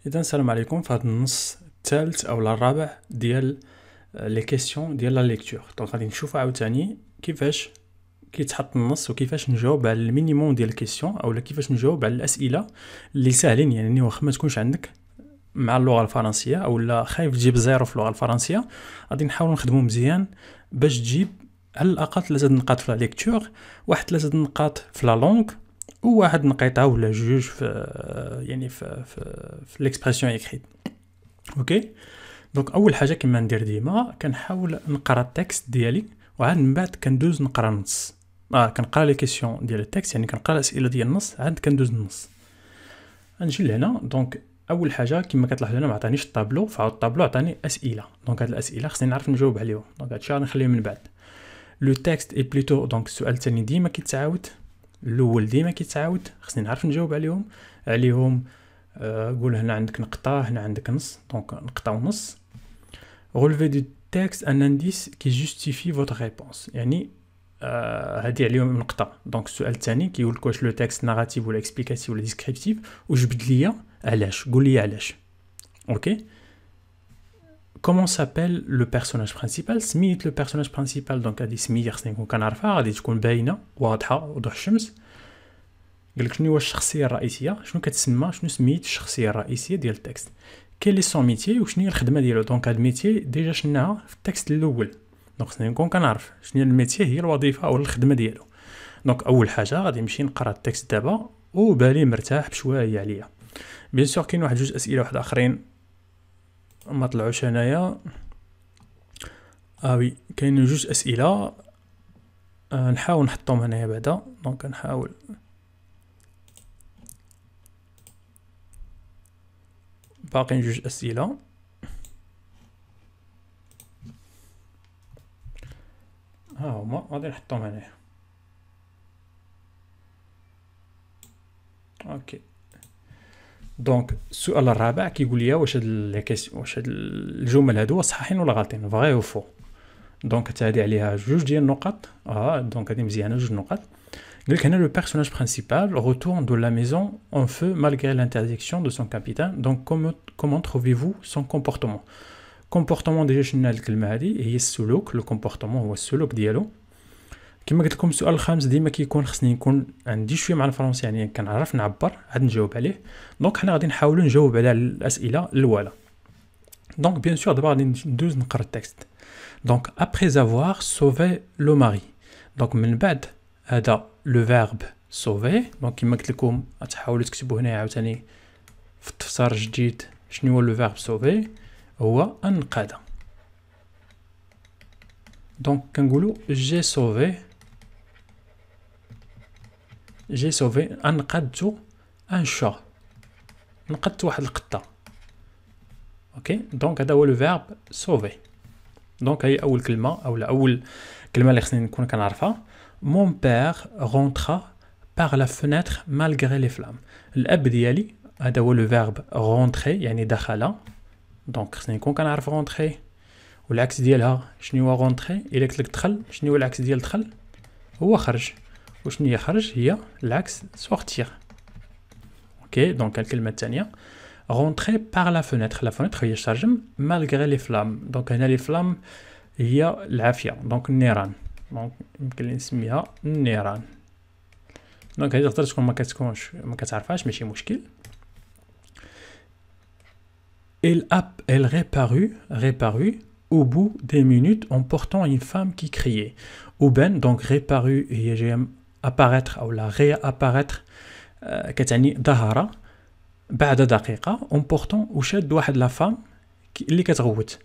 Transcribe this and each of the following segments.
إذا السلام عليكم في هذا النص الثالث أو الرابع ديال لي كيسيون ديال لا ليكتور. دونك غادي نشوفو عاوتاني كيفاش كيتحط النص وكيفاش نجاوب على المينيموم ديال الكيسيون اولا كيفاش نجاوب على الاسئله اللي ساهلين، يعني واخا ما تكونش عندك مع اللغه الفرنسيه اولا خايف تجيب زيرو في اللغه الفرنسيه، غادي نحاول نخدمو مزيان باش تجيب على الاقل 3 نقاط في لا ليكتور، واحد 3 نقاط في لا لونغ، وواحد نقيطه ولا جوج في يعني في ليكسبرسيون ايكريت. اوكي، دونك اول حاجه كما ندير ديما كنحاول نقرا التكست ديالي، وعاد من بعد كندوز نقرا النص. كنقرا لي كيسيون ديال التكست، يعني كنقرا الاسئله ديال النص، عاد كندوز النص. نجي لهنا، دونك اول حاجه كما كتلاحظوا هنا ما عطانيش الطابلو، فعاود الطابلو عطاني اسئله. دونك هاد الاسئله خصني نعرف نجاوب عليهم، دونك هادشي غادي نخليه من بعد. لو تكست اي بليتو، دونك السؤال الثاني ديما كيتعاود، الاول ديما كيتعاود، خصني نعرف نجاوب عليهم. قول هنا عندك نقطه، هنا عندك نص، دونك نقطه ونص. relever du texte un indice qui justifie votre réponse، يعني هادي عليهم نقطه. دونك السؤال الثاني كيقول لك واش لو تكست ناراتيف ولا اكسبليكاتيف ولا ديسكريبتيف، وجبد ليا علاش، قول لي علاش. اوكي، comment s'appelle le personnage principal، سميت لو personnage principal. دونك هادي سميه خصني نكون كنعرفها، غادي تكون باينه واضحه وضوح الشمس. قال لك شنو هو الشخصيه الرئيسيه، شنو كتسمى، شنو سميت الشخصيه الرئيسيه ديال التكست. كاين لي سون ميتي وشنو هي الخدمه ديالو. دونك هاد الميتي ديجا شناها في التكست الاول، دونك خصني نكون كنعرف شنو هي الميتي، هي الوظيفه او الخدمه ديالو. دونك اول حاجه غادي نمشي نقرا التكست دابا وبالي مرتاح بشويه عليا. بيان سور كاين واحد جوج اسئله واحد اخرين ما طلعوش هنايا. وي كاين جوج اسئله نحاول نحطهم هنايا بعدا. دونك نحاول باقيين جوج اسئله. هما غادي نحطهم هنايا. اوكي، دونك السؤال الرابع كيقول لي واش هاد الجمل هادو صحيحين ولا غالطين، فغي او فو. دونك حتى هادي عليها جوج ديال النقط. دونك هادي مزيانه، جوج نقط. قال لك هنا لو بيرسوناج برينسيبال retourne de la maison en feu malgré l'interdiction de son capitaine. donc comment trouvez-vous son comportement. comportement ديجا شنو الكلمه هادي، هي السلوك. لو كومبورتمون هو السلوك ديالو. كما قلت لكم السؤال الخامس ديما كيكون خصني نكون عندي شويه مع الفرنسي، يعني كنعرف نعبر عاد نجاوب عليه. دونك حنا غادي نحاولوا نجاوب على الاسئله الاولى. دونك بيان سور دابا غادي ندوز نقرا التكست. دونك après avoir sauvé le mari، دونك من بعد هذا لو فيرب sauver. دونك كما قلت لكم غتحاولوا تكتبوا هنا عاوتاني في التفسير الجديد شنو هو لو فيرب sauver، هو انقذ. دونك كنقولوا j'ai sauvé انقذت ان شا، نقذت واحد القطه. اوكي، دونك هذا هو لو فيرب sauver. دونك هي اول كلمه اولا اول كلمه اللي خصني نكون كنعرفها. mon père rentra par la fenêtre malgré les flammes. الاب ديالي هذا هو لو فيرب rentrer، يعني دخل. دونك خصني نكون كنعرف rentrer، والعكس ديالها شنو هو rentrer. الا قلت لك دخل، شنو هو العكس ديال دخل؟ هو خرج. وشنو هي خرج؟ هي العكس sortir. اوكي، دونك الكلمه الثانيه rentrer par la fenêtre. la fenêtre هي ترجم malgré les flammes. دونك هنا les flammes هي العافيه، دونك النيران. دونك يمكن لي نسميها النيران. دونك هذه تقدر تكون ما كتعرفهاش، ماشي مشكل. elle réparut au bout des minutes en portant une femme qui criait. وبان دونك réparu هي جايه apparaître او لا réapparaître، كتعني ظهر بعد دقيقه en portant وشاد واحد لا فام اللي كتغوت.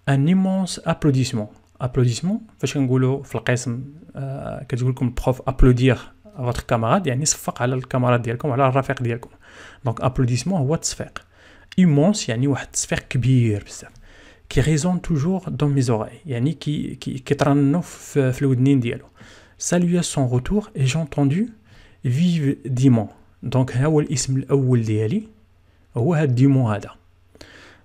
ان immense applaudissement فاش كنقولوا في القسم كتقول لكم البروف ابلودير فوتر كاماراد، يعني صفق على الكامارات ديالكم على الرفيق ديالكم. دونك ابلوديسمون هو التصفيق. immense يعني واحد التصفيق كبير بزاف. qui résonne toujours dans mes oreilles، يعني كيترنوا في الودنين ديالو. salut à son retour et j'ai entendu vivement. دونك ها هو الاسم الاول ديالي، هو هاد ديمون هذا.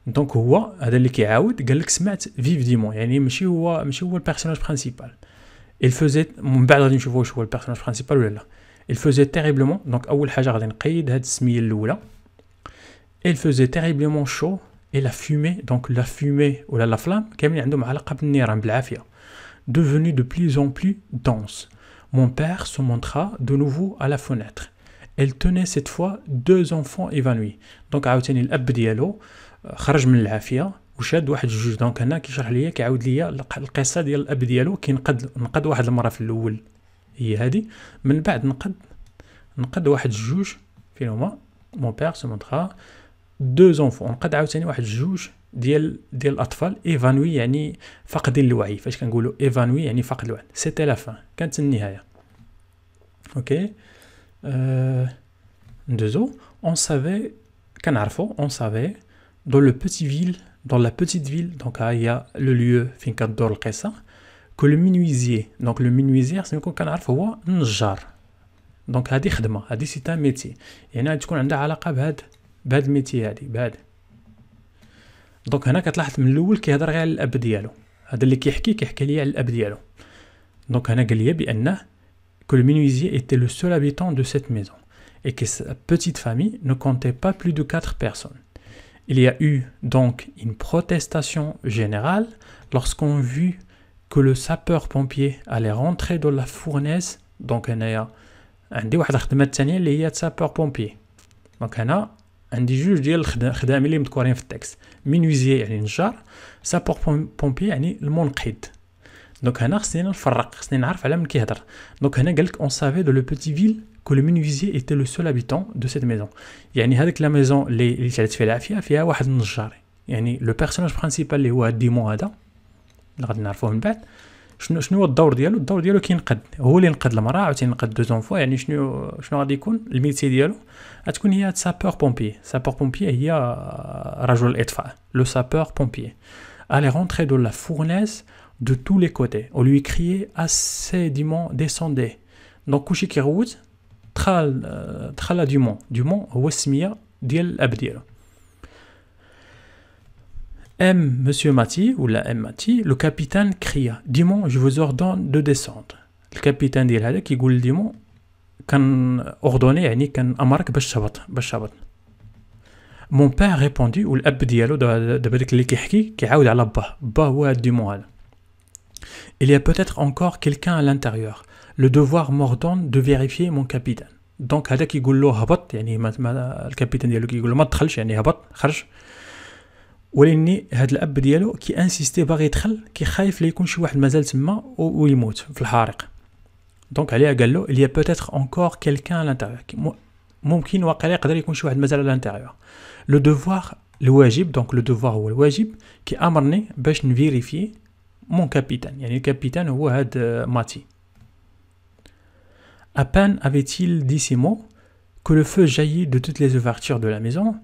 دونك هو هذا اللي كيعاود. قال لك سمعت فيف ديمون، يعني ماشي هو البيرسوناج برينسيبال. il faisait، من بعد غادي نشوفوا واش هو البيرسوناج برينسيبال ولا لا. il faisait terriblement. دونك اول حاجه غادي نقيد هاد السميه الاولى. il faisait terriblement chaud et la fumée, donc la fumée ou la flamme, كاملين عندهم علاقة بالنيران بالعافية, devenue de plus en plus dense. Mon père se montra de nouveau à la fenêtre. Elle tenait cette fois 2 enfants évanouis. Donc عاوتاني الاب ديالو خرج من العافية وشاد واحد جوج. دونك هنا كيشرح ليا كيعاود ليا القصة ديال الاب ديالو نقد واحد المرة في الاول هي هذه, من بعد نقد واحد جوج فين هما. Mon père se montra 2 enfants. نقد عاوتاني واحد جوج ديال الاطفال ايفانوي يعني فاقدين الوعي. فاش كنقولوا ايفانوي يعني فاقد الوعي. سيتي لا فان, كانت النهايه. اوكي ندوزو. on savait كنعرفوا on savait dans la petite ville, donc il y a le lieu فين كدور القصه, que le menuisier, donc le menuisier سنكون كنعرف هو النجار. دونك هذه خدمه, هذه سي ان ميتي, يعني تكون عندها علاقه بهاد الميتي هذه بهذا. دونك هنا كتلاحظ من الاول كيهضر غير على الاب ديالو, هذا اللي كيحكي ليا على الاب ديالو. دونك هنا قال لي بانه que le menuisier était le seul habitant de cette maison et que sa petite famille ne comptait pas plus de 4 personnes. Il y a eu donc une protestation générale lorsqu'on vit que le sapeur-pompier allait rentrer dans la fournaise. Donc هنايا عندي واحد الخدمه الثانيه اللي هي sapeur-pompier. دونك هنا عندي جوج ديال الخدامين اللي مذكورين في التكست. مينويزي يعني نجار, sapeur-pompier يعني المنقذ. دونك هنا خصني نفرق, خصني نعرف على من كيهضر. دونك هنا قالك on savait de la petite ville que le menuisier était le seul habitant de cette maison. يعني هذيك لا ميزون اللي تعلت فيها العافيه فيها واحد النجار, يعني لو بيرسوناج برينسيبال اللي هو ديمون هذا اللي غادي نعرفوه من بعد. شنو هو الدور ديالو؟ الدور ديالو كينقد, هو اللي ينقد المراه عاوتاني ينقد 2 زونفو. يعني شنو غادي يكون الميتي ديالو؟ غتكون هي سابور بومبي. سابور بومبي هي رجل الاطفاء, لو سابور بومبي. allait rentrer dans la fournaise de tous les côtés. On lui criait assédiment descendez. Donc كلشي كيغوت دخل دومون هو السميه ديال الاب ديالو. Monsieur Mati, ou la M. Mati, le capitaine cria Dimon, je vous ordonne de descendre. Le capitaine ديال هذا كيقول ديمون كان ordonné يعني كان امرك باش تهبط. Mon père répondit, والاب ديالو دابا داك اللي كيحكي كيعاود على با هو ديمون هذا. Il y a peut-être encore quelqu'un à l'intérieur. Le devoir m'ordonne de vérifier mon capitaine. Donc هذا كيقول له هبط, يعني ما الكابيتان ديالو كيقول له ما تدخلش, يعني هبط خرج. ولكن هذا الاب ديالو كي انسيستي باغي يدخل, كي خايف لا يكون شي واحد مازال تما ويموت في الحريق. دونك عليها قال له il y a peut-être encore quelqu'un à l'intérieur. ممكن واقيلا يقدر يكون شي واحد مازال على الانتيريور. لو دوفوار الواجب, دونك لو دوفوار هو الواجب كي امرني باش نفيريفي مون كابيتان, يعني الكابيتان هو هاد ماتي. À peine avait-il dit ces mots que le feu jaillit de toutes les ouvertures de la maison.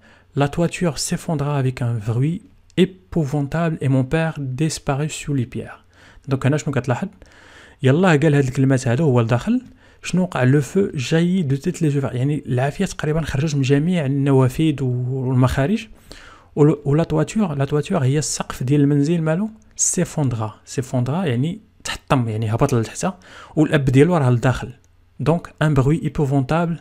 La toiture s'effondra avec un bruit épouvantable et mon père disparut sous les pierres. Donc هنا شنو كتلاحظ؟ يلا قال هاد الكلمات هادو هو لداخل شنو وقع؟ لو فو جاي دو تيت لي زوفر, يعني العافيه تقريبا خرجت من جميع النوافذ والمخارج. ولا تواتور هي السقف ديال المنزل مالو سيفوندرا يعني تحطم, يعني هبط لتحت, والاب ديالو راه لداخل. دونك ان بروي ايبوفونتابل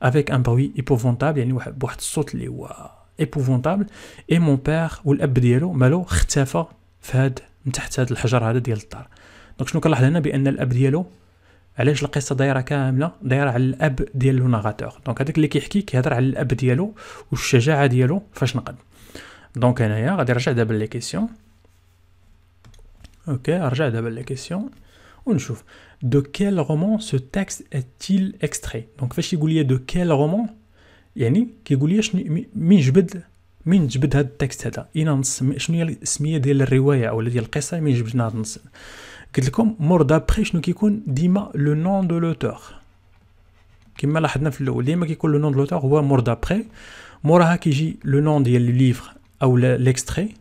avec un bruit épouvantable, يعني بواحد الصوت اللي هو épouvantable. et mon père والاب ديالو مالو اختفى في هاد من تحت هاد الحجر هذا ديال الدار. دونك شنو كنلاحظ هنا؟ بان الاب ديالو, علاش القصه دايره كامله دايره على الاب ديال لو ناراتور. دونك هذاك اللي كيحكي كيهضر على الاب ديالو والشجاعه ديالو فاش نقد. دونك هنايا غادي نرجع دابا لي كيسيون. اوكي نرجع دابا لي كيسيون ونشوف de quel roman ce texte est-il extrait. دونك فاش يقول لي de quel roman يعني كيقول لي شنو من جبد هذا التكست هذا, شنو هي الاسميه ديال الروايه او ديال القصه من جبدنا هذا النص. قلت لكم مور دابري شنو كيكون ديما لو نون دو لوتور, كما لاحظنا في الاول ديما كيكون لو نون دو لوتور هو مور دابري, موراها كيجي لو نون ديال لو ليفر او ليكستري.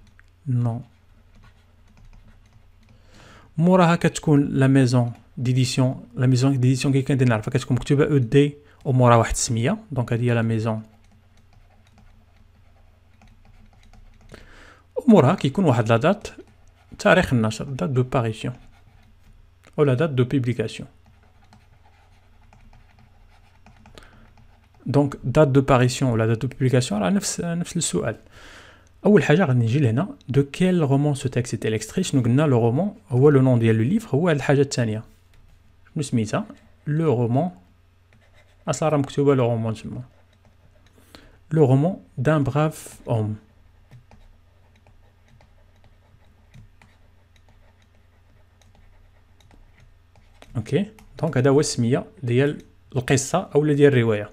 نو موراها كتكون لا ميزون ديديسيون. لا ميزون ديديسيون كي كندير نعرفها كتكون مكتوبه او دي ومورا واحد السميه. دونك هذه هي لا ميزون. ومورها كيكون واحد لا دات تاريخ النشر, دات دو باريسيون او لا دات دو بوبليكاسيون. دونك date de parution ولا date de publication راه نفس السؤال. اول حاجه غادي نجي لهنا de quel roman ce texte est l'extrait. شنو قلنا لو رومون هو لو نون ديال لو ليفر، هو هاد الحاجه الثانيه شنو سميتها لو رومون، اصلا راه مكتوبه لو رومون تما، لو رومون d'un brave homme. اوكي دونك هذا هو السميه ديال القصه اولا ديال الروايه.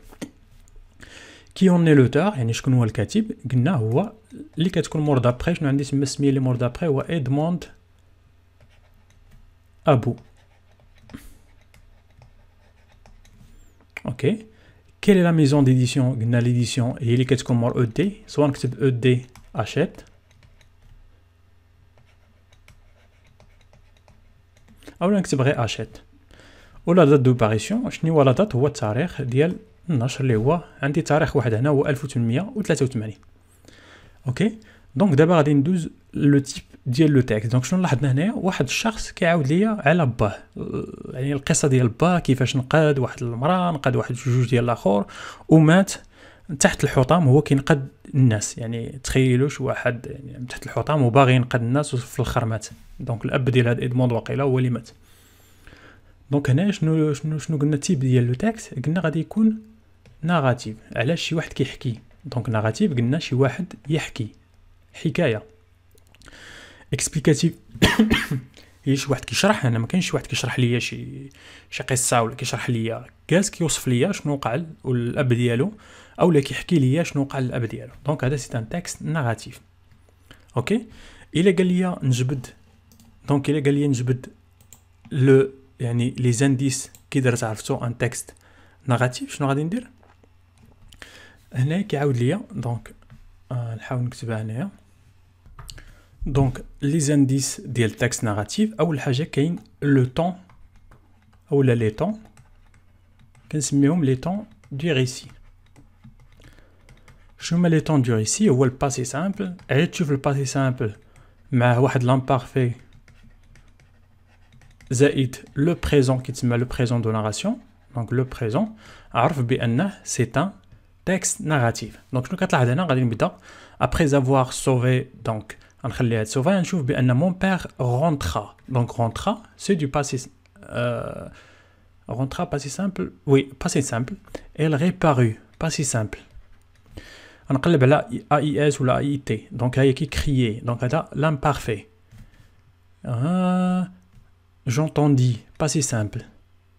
كي اون اي لوتور يعني شكون هو الكاتب، قلنا هو اللي كتكون مور دابري. شنو عندي تما السميه اللي مور دابري هو ادموند ابو. اوكي كيل لا ميزون ديديسيون، قلنا ليديسيون هي اللي كتكون مور او دي، سواء نكتب او دي اشيت اولا نكتب غير اشيت. ولا دات دو باريسيون شنو هو لا دات، هو التاريخ ديال النشر اللي هو عندي تاريخ واحد هنا هو 1883. اوكي دونك دابا غادي ندوز لو تيب ديال لو تيكست. دونك شنو لاحظنا هنايا، واحد الشخص كيعاود ليا على باه، يعني القصه ديال باه كيفاش نقاد واحد المراه، نقاد واحد جوج ديال الاخر ومات تحت الحطام، هو كينقد الناس. يعني تخيلوش واحد يعني تحت الحطام وباغي ينقد الناس وفي الاخر مات. دونك الاب ديال هاد ادموند واقيلا هو اللي مات. دونك هنا شنو قلنا تيب ديال لو تيكست، قلنا غادي يكون ناراتيف. علاش؟ شي واحد كيحكي. دونك ناراتيف قلنا شي واحد يحكي حكايه. اكسبليكاتيف هي شي واحد كيشرح. انا ما كاينش شي واحد كيشرح ليا شي قصه ولا كيشرح ليا كاس، كيوصف ليا شنو وقع الاب ديالو اولا كيحكي ليا شنو وقع الاب ديالو. دونك هذا سي ان تكست ناراتيف. اوكي الا قال لي نجبد، دونك الا قال لي نجبد لو يعني لي زانديس كي درت عرفتو ان تكست ناراتيف، شنو غادي ندير هنا؟ كيعاود ليا دونك نحاول نكتبها هنايا. دونك لي زانديس ديال تكست ناراتيف، اول حاجه كاين لو طون اولا لي طون، كنسميهم لي طون دو ريسي. شنو هما لي طون دو ريسي؟ هو الباسي سامبل. عاد تشوف الباسي سامبل مع واحد لامبارفي زائد لو بريزون كيتسمى لو بريزون دو ناراسيون. دونك لو بريزون عرف بانه سي ان تكست ناراتيف. دونك شنو كتلاحظ هنا؟ غادي نبدا ابري افوار سوفي، دونك غنخلي هاد سوفي، نشوف بان مون بير رونترا. دونك رونترا سي دو باسي رونترا باسي سامبل، وي باسي سامبل. elle réparut باسي سامبل. غنقلب على اي اس ولا اي تي. دونك هي كي كريي، دونك هذا لامبارفي. j'entendis passé simple.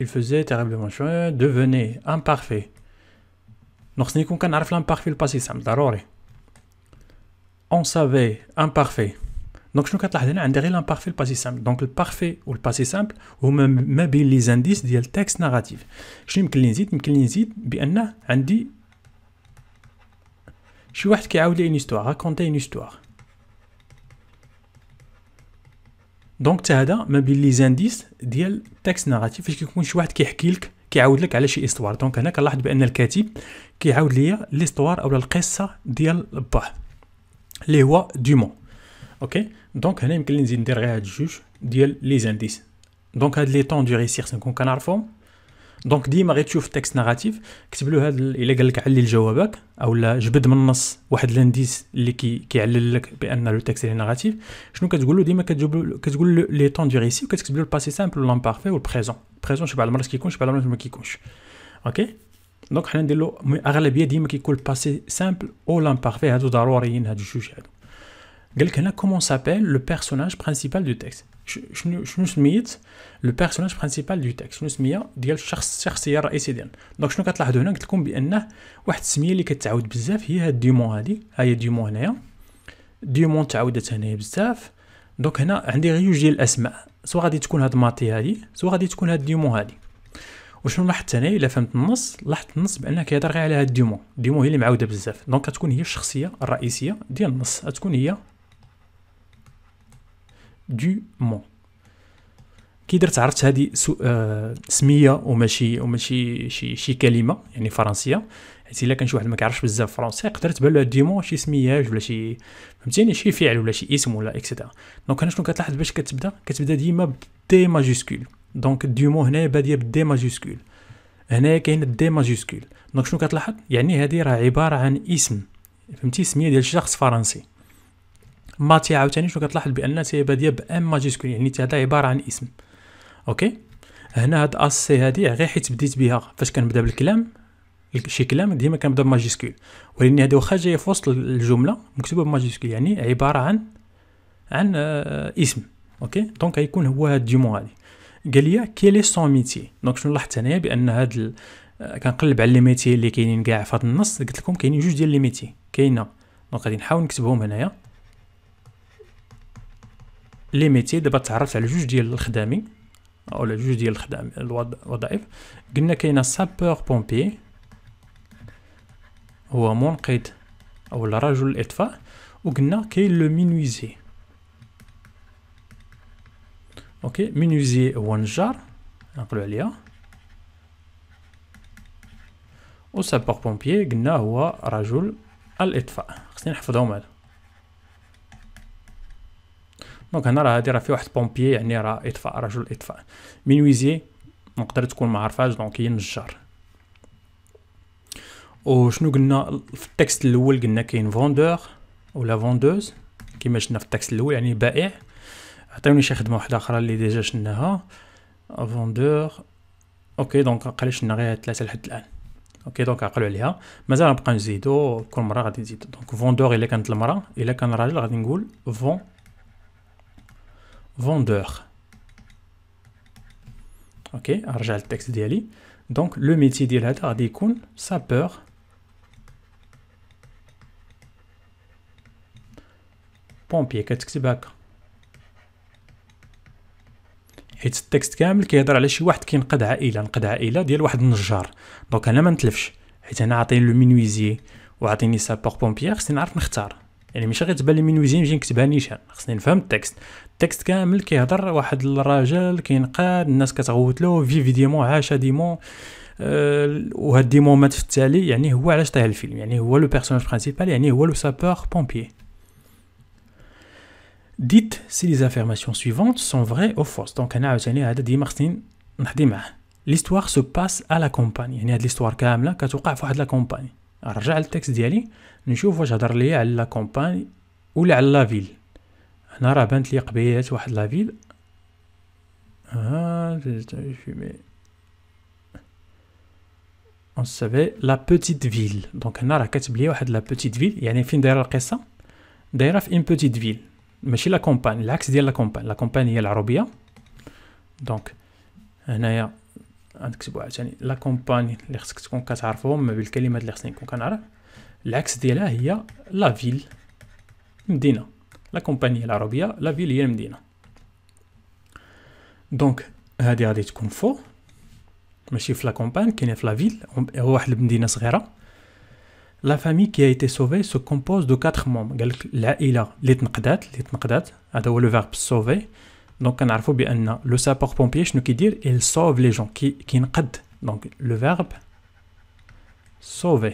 il faisait terriblement chaud, devenait imparfait. دونك خصني نكون كنعرف لامبارفي الباسي سامبل ضروري. on savait imparfait. دونك شنو كتلاحظ هنا؟ عندي غير لامبارفي الباسي سامبل. دونك البارفي والباسي سامبل هما ما بين لي زانديس ديال تكست ناراتيف. شنو يمكن لي نزيد؟ يمكن لي نزيد بانه عندي شي واحد كيعاود لي اون هيستوار، راكونتي اون هيستوار. دونك حتى هذا ما بين لي زانديس ديال تكست ناراتيف، فاش كيكون شي واحد كيحكي لك كيعاود لك على شي استوار. دونك هنا كنلاحظ بان الكاتب كيعاود ليا ليستوار اولا القصه ديال باه اللي هو دومون. اوكي دونك هنا يمكن لي نزيد ندير غير هاد جوج ديال لي زانديس. دونك هاد لي طون دو ريسي خصنا نكون كنعرفهم. دونك ديما غير تشوف تكست ناراتيف كتب له هاد الا قال لك علل جوابك اولا جبد من النص واحد لانديس اللي كيعلل لك بان لو تكست ناراتيف، شنو كتقول له؟ ديما كتقول لي طون دو ريسي وكتكتب له الباسي سامبل والامبارفي والبريزون. البريزون شي بعض المرات كيكون، شي بعض المرات ما كيكونش. اوكي دونك حنا ندير له اغلبيه ديما كيكون الباسي سامبل او لامبارفي، هادو ضروريين هادو جوج هادو. قال لك هنا كومون سابيل لو بيرسوناج برينسيبال دو تكست. شنو سميت لو بيرسوناج برينسيبال دو تكست؟ شنو سميه ديال الشخصيه الرئيسيه ديالنا؟ دونك شنو كتلاحظوا هنا؟ قلت لكم بانه واحد السميه اللي كتعاود بزاف هي هاد دومون هادي. ها هي دومون هنايا، دومون تعاودت هنايا بزاف. دونك هنا عندي غير جوج ديال الاسماء، سواء غادي تكون هاد ماتي هادي سواء غادي تكون هاد دومون هادي. وشنو لاحظت هنايا؟ الا فهمت النص لاحظت النص بانه كيهضر غير على هاد دومون. دومون هي اللي معاوده بزاف، دونك كتكون هي الشخصيه الرئيسيه ديال النص، غتكون هي دومون. كي درت عرفت هذه سميه وماشي شي كلمه يعني فرنسيه، حيت الا كان شي واحد ما كيعرفش بزاف فرونسي يقدر تبان له دومون شي سميات ولا شي فهمتيني شي فعل ولا شي اسم ولا اكسترا. دونك انا شنو كتلاحظ باش كتبدا ديما بدي ماجيسكول. دونك دومون هنا باديه بدي ماجيسكول. هنايا كاين دي ماجيسكول. دونك شنو كتلاحظ؟ يعني هذه راه عباره عن اسم، فهمتي، سميه ديال شخص فرنسي. ماتي عاوتاني شنو كتلاحظ؟ بان تي باديه بام ماجيسكول، يعني هذا عباره عن اسم. اوكي، هنا هاد اس سي هادي غير حيت بديت بها فاش كنبدا بالكلام، شي كلام ديما كنبدا بماجيسكول، ولكن هادي واخا جايه في وسط الجمله مكتوبه بماجيسكول يعني عباره عن اسم. اوكي، دونك غيكون هو هاد ديمون هادي. قال لي كيلي سون ميتي. دونك شنو لاحظت هنايا؟ بان هاد كنقلب على لي ميتي اللي كاينين كاع في هاد النص، قلت لكم كاينين جوج ديال لي ميتي كاينه. دونك غادي نحاول نكتبهم هنايا لي ميتي. دابا تعرفت على جوج ديال الخدامين اولا جوج ديال الخدام الوظائف. قلنا كاينه سابور بومبي هو منقذ اولا رجل الاطفاء، وقلنا كاين لو مينويزي. اوكي، مينويزي هو نجار نقولوا عليها، و سابور بومبي قلنا هو رجل الاطفاء. خصني نحفظهم هذا. دونك هنا راه هادي راه في واحد بومبي يعني راه اطفاء، رجل اطفاء. مينويزي نقدر تكون ما عرفاش، دونك هي نجار. وشنو قلنا في التكست الاول؟ قلنا كاين فوندور ولا فوندوز كيما شفنا في التكست الاول، يعني بائع. عطيوني شي خدمه واحده اخرى اللي ديجا شفناها، فوندور. اوكي، دونك قال شفنا غير ثلاثه لحد الان. اوكي، دونك عقلوا عليها، مازال نبقى نزيدو كل مره غادي نزيدو. دونك فوندور الا كانت المراه، الا كان راجل غادي نقول فوندور. اوكي، نرجع للتكست ديالي. دونك لو ميتي ديال هذا غادي يكون سابور بومبي. كتكتب هكا حيت التكست كامل كيهضر على شي واحد كينقذ عائله، نقذ عائله ديال واحد النجار. دونك انا ما نتلفش حيت انا عاطيني لو مينويزي وعاطيني سابور بومبي، خصني نعرف نختار. يعني ماشي غير تبان لي مينويزي نجي نكتبها نيشان، خصني نفهم التكست. التكست كامل كيهضر واحد الراجل كينقذ الناس، كتغوت له في ديمون عاش ديمون، وهاد ديمون مات في التالي. يعني هو علاش طيح الفيلم، يعني هو لو بيرسوناج برينسيبال، يعني هو لو سابور بومبي. Dites si les affirmations suivantes sont vraies ou fausses. Donc هنا عاوتاني هذا ديما خصني نحدي معاه. L'histoire se passe à la campagne، يعني هاد l'histoire كامله كتوقع في واحد لا كومباني. نرجع للتكست ديالي نشوف واش هضر ليا على لا كومباني ولا على لا فيل. هنا راه بانت لي قبيلات واحد لا فيل. on savait la petite ville. donc هنا راه كاتب لي واحد لا petite ville، يعني فين دايره القصه؟ دايره في une petite ville، ماشي لا كومباني، العكس ديال لا كومباني. لا كومباني هي العربيه. دونك هنايا غنكتبوا عاوتاني لا كومباني اللي خصك تكون كتعرفهم بالكلمات اللي خصني نكون كنعرف. العكس ديالها هي لا فيل، مدينه. لا كومباني هي العربيه، لا فيل هي المدينه. دونك هادي غادي تكون فو، ماشي في لا كومباني، كاينه في لا فيل، هو واحد المدينه صغيره. La famille qui a été sauvée se compose de 4 membres. قال لك العائله اللي تنقذات هذا هو لو فيرب sauver. دونك كنعرفوا بان لو سابور بومبيي شنو كيدير؟ il sauve les gens، كينقذ. دونك لو فيرب sauver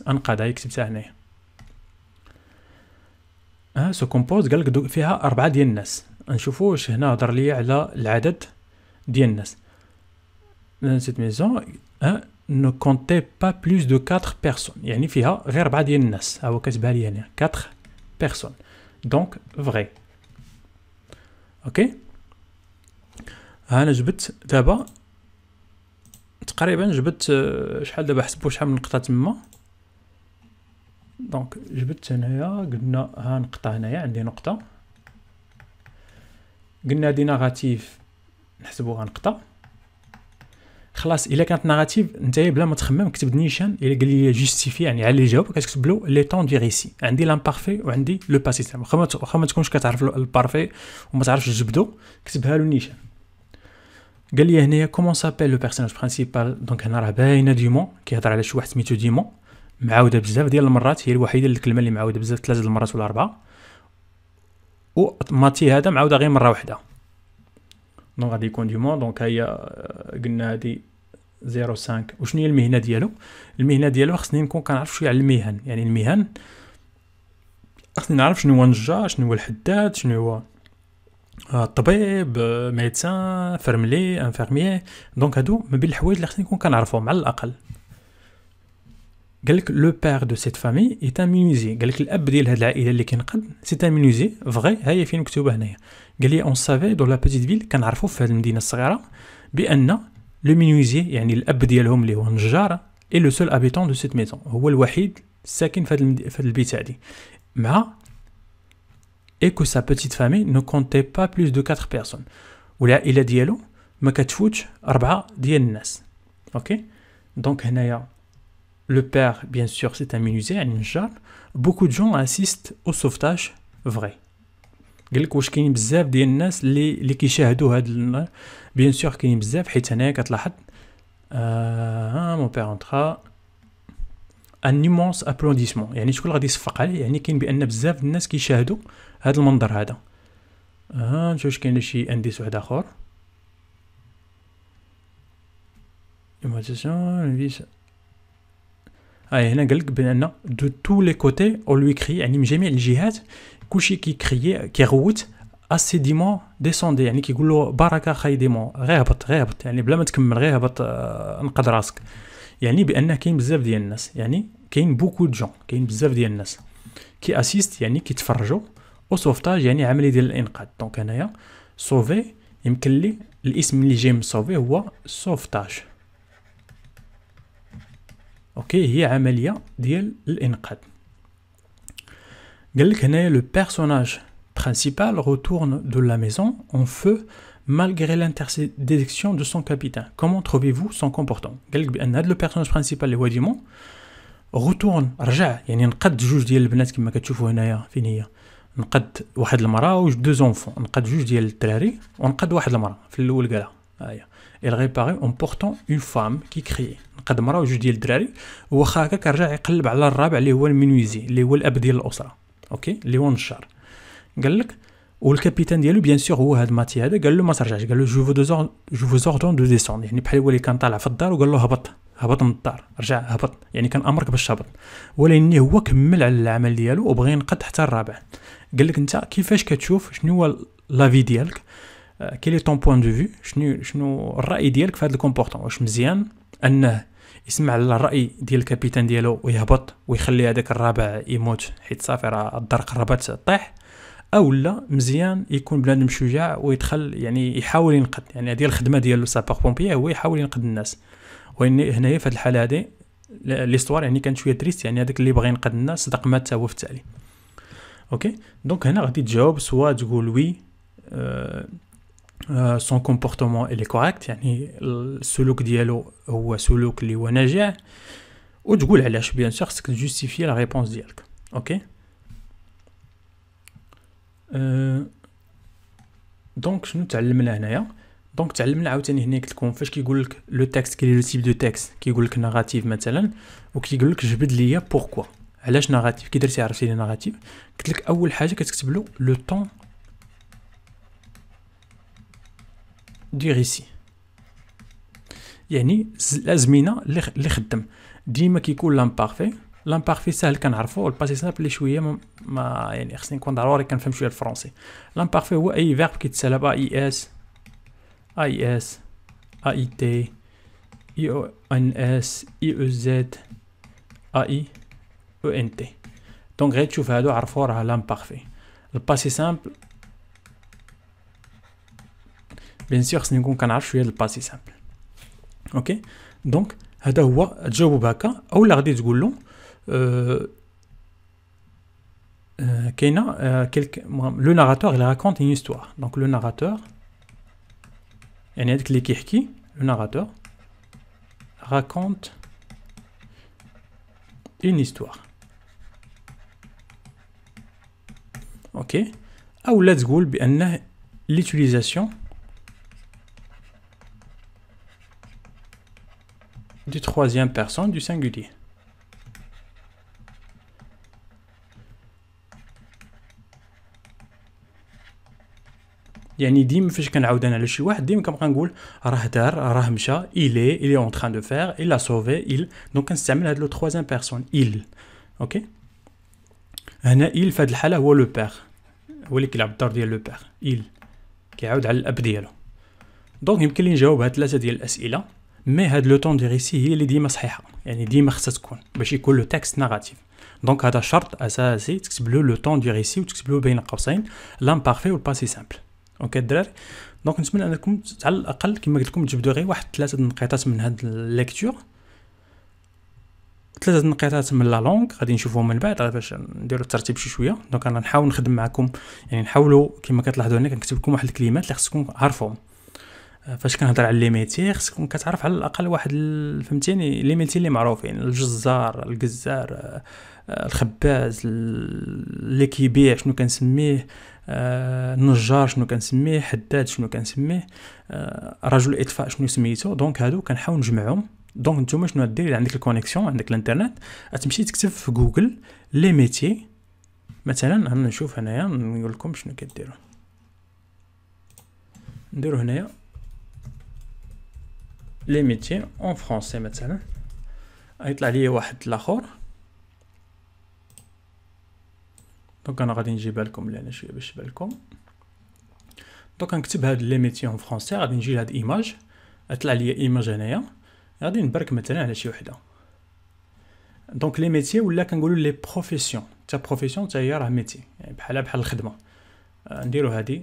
انقذ هي كتبتها هنايا. سو كومبوز قال لك فيها 4 ديال الناس. نشوفوا واش هنا هضر لي على العدد ديال الناس. cette maison ne comptait pas plus de 4 personnes، يعني فيها غير 4 ديال الناس. هو كتبها لي هنا 4 personnes. دونك فري. اوكي، انا جبت دابا تقريبا جبت شحال دابا، حسبوا شحال من نقطه تما. دونك جبت هنايا قلنا ها نقطه، هنايا عندي نقطه، قلنا هادي نيجاتيف نحسبوها نقطه. خلاص الا كانت نيجاتيف نتايا بلا ما تخمم كتب نيشان. الا قال لي جوستيفي يعني على اللي جاوب كتكتب له لي طون دو ريسي. عندي لامبارفي وعندي لو باسي. واخا ما تكونش كتعرف البارفي وما تعرفش تجبدو كتبها له نيشان. قال لي هنايا كومون سابيل لو بيرسوناج برينسيبال. دونك هنا راه باينه ديمون كيهضر على شي واحد سميتو ديمون، معاوده بزاف ديال المرات، هي الوحيده الكلمه اللي معاوده بزاف 3 المرات ولا 4. و ماتي هذا معاوده غير مره واحده. دونك غادي يكون ديمون. دونك هي قلنا هادي 05. وشنو هي المهنه ديالو؟ المهنه ديالو خصني نكون كنعرف شويه على المهن. يعني المهن خصني نعرف شنو هو النجار، شنو هو الحداد، شنو هو طبيب، ميدسان، فرملي، انفيرميي. دونك هادو ما بين الحوايج اللي خصني نكون كنعرفهم على الاقل. قالك لو بير دو سيت فامي اي ان مينوزي، قالك الاب ديال هاد العائله اللي كينقد سي ان مينوزي فغي. ها هي فين مكتوبه هنايا. قال لي اون سافي دو لا بيتيت فيل، كنعرفوا في هاد المدينه الصغيره بان لو مينوزي يعني الاب ديالهم اللي هو النجار اي لو سول ابيتون دو سيت ميزون، هو الوحيد ساكن في هاد البيت هادي، مع et que sa petite famille ne comptait pas plus de 4 personnes. والعائله ديالو ما كتفوتش 4 ديال الناس. اوكي دونك هنايا le père bien sûr c'est un menuisier يعني نجار. beaucoup de gens assistent au sauvetage vrai. قال لك واش كاين بزاف ديال الناس اللي كيشاهدوا هاد بيان سور كاين بزاف، حيت هنايا كتلاحظ mon père entra ان immense applaudissement، يعني شكون غادي يصفق عليه، يعني كاين بان بزاف الناس كيشاهدوا هذا المنظر هذا. نشوف واش كاين شي انديس واحد اخر. هنا قالك بان دو تو لي كوتي او لوي كري، يعني من جميع الجهات كلشي كيكري كيغوت اسي ديمون ديسوندي، يعني كيقول له بركه خاي ديمون، غير هبط يعني بلا ما تكمل غير هبط نقد راسك. يعني بان كاين بزاف ديال الناس، يعني كاين بوكو دو جون، كاين بزاف ديال الناس كي اسيست يعني كيتفرجوا، او سوفتاج يعني عمليه ديال الانقاذ. دونك هنايا سوفي يمكن لي الاسم اللي جاي من سوفي هو سوفتاج. اوكي هي عمليه ديال الانقاذ. قال لك هنايا لو بيرسوناج برينسيبال retourne de la maison en feu malgré l'interdiction de son capitaine. Comment trouvez-vous son comportement؟ قال لك بان هذا لو بيرسوناج برينسيبال اللي هو ديمون روتورن رجع، يعني نقد جوج ديال البنات كما كتشوفوا هنايا. فين هي؟ نقد واحد المراه و دو زونفون، نقد جوج ديال الدراري ونقد واحد المراه. في الاول قالها ها هي il réparait en portant une femme qui criait، نقد مراه وجوج ديال الدراري، واخا هكا كرجع يقلب على الرابع اللي هو المينويزي اللي هو الاب ديال الاسره. اوكي اللي هو النشار. قال لك والكابيتان ديالو بيان سور هو هاد ماتي هذا، قال له ما ترجعش، قال له جو فو زوردون دو ديسوند، يعني بحال هو اللي كان طالع في الدار وقال له هبط من الدار، رجع هبط، يعني كان امرك باش تهبط. ولكن هو كمل على العمل ديالو وبغى ينقد حتى الرابع. قال لك انت كيفاش كتشوف، شنو هو لافي ديالك، كيلي طون بوين دو في، شنو الراي ديالك في هذا الكومبورطمون؟ واش مزيان انه يسمع على الراي ديال الكابيتان ديالو ويهبط ويخلي هذاك الرابع يموت حيت صافي راه الدار قربت طيح، او لا مزيان يكون بنادم شجاع ويدخل يعني يحاول ينقذ، يعني هذه الخدمه ديالو سابور بومبيي هو يحاول ينقذ الناس. وهنايا في هذه الحاله هذه ليستوار يعني كانت شويه تريست، يعني هذاك اللي بغى ينقذ الناس صدق مات هو في التالي. اوكي دونك هنا غادي تجاوب سوا تقول وي سون كومبورطمون الي كوريكت، يعني السلوك ديالو هو سلوك اللي هو ناجع، وتقول علاش. بيان سور خصك جوستيفي لا ريبونس ديالك. اوكي دونك شنو تعلمنا هنايا؟ دونك تعلمنا عاوتاني هنا قلت لكم فاش كيقول لك لو تكست كي لو تيب دو تكست، كيقول لك ناراتيف مثلا، وكيقول لك جبد ليا بوركوا، علاش ناراتيف، كي درتي عرفتي لي ناراتيف. قلت لك اول حاجه كتكتب له لو طون دو ريسي، يعني الازمنه اللي خدم. ديما كيكون لامبارفي سهل كنعرفو، والباسي سامبل اللي شويه ما يعني خصني نكون ضروري كنفهم شويه الفرنسي. لامبارفي هو اي فيرب كيتسالى با اي اس، اي اس، اي تي، اي او ان اس، اي او زد، اي او ان تي. دونك غير تشوف هادو عرفو راه لامبارفي. الباسي سامبل بيان سور خصني نكون كنعرف شويه الباسي سامبل. اوكي دونك هذا هو تجاوبوا بهكا، اولا غادي تقول له كاينه لو ناراتور il raconte une histoire. دونك لو ناراتور يعني هذاك اللي كيحكي، لو ناراتور raconte une histoire. اوكي اولا تقول بانه l'utilisation du troisième personne du singulier. يعني ديما فاش كنعاود انا على شي واحد ديما كنبقى نقول راه دار، راه مشى، il est en train de faire, il a sauvé, دونك كنستعمل هاد لو troisième personne il. اوكي هنا il في هاد الحاله هو لو بير، هو اللي كيلعب الدور ديال لو بير il. كيعاود على الاب ديالو. دونك يمكن لي نجاوب هاد 3 ديال الاسئله، مي هاد لو طون دي ريسي هي اللي ديما صحيحه، يعني ديما خصها تكون باش يكون لو تكست ناراتيف. دونك هذا شرط اساسي تكتب له لو طون دي ريسي وتكتب له بين قوسين لامبارفي والباسي سامبل. اوكي الدراري، دونك نتمنى انكم على الاقل كما قلت لكم تجبدوا غير واحد 3 نقيطات من هاد الليكتور، 3 نقيطات من لا لونغ غادي نشوفوهم من بعد باش نديروا الترتيب شي شويه. دونك انا نحاول نخدم معكم، يعني نحاولوا كما كتلاحظوا هنا كنكتب لكم واحد الكلمات اللي خصكم عارفوهم. فاش كنهضر على لي ميتي خصكم كتعرف على الاقل واحد فهمتيني لي ميتي اللي معروفين، الجزار، الجزار، الخباز، اللي كيبيع شنو كنسميه، النجار شنو كنسميه، حداد شنو كنسميه، رجل الاطفاء شنو سميتو. دونك هادو كنحاول نجمعهم. دونك نتوما شنو دير؟ عندك الكونيكسيون، عندك الانترنت، غتمشي تكتب في جوجل لي ميتي. مثلا انا نشوف هنايا نقول لكم شنو كديروا. نديروا هنايا لي ميتي اون فرونسي مثلا، غيطلع لي واحد الاخر. دونك انا غادي نجيبها لكم لهنا شويه باش تبان لكم. دونك نكتب هاد لي ميتي اون فرونسي، غادي نجي لهاد ايماج، غيطلع لي ايماج هنايا، غادي نبرك مثلا على شي وحده. دونك لي ميتي ولا كنقولوا لي بروفيسيون، تا بروفيسيون تا هي راه ميتي، يعني بحال الخدمه. نديرو هادي.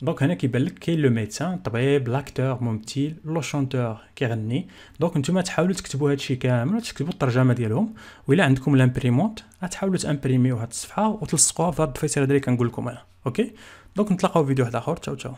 دونك هنا كيبان لك كاين لو ميدسان، الطبيب، لاكتور، ممثل، لو شونتور كيغني. دونك نتوما تحاولوا تكتبوا هادشي كامل وتكتبوا الترجمه ديالهم، وإلا عندكم لامبريمونط غتحاولوا تامبريميو هاد الصفحه وتلصقوها في هاد الدفيتر هذا اللي كنقول لكم انا. اوكي، دونك نتلاقاو في فيديو واحد اخر. تشاو تشاو.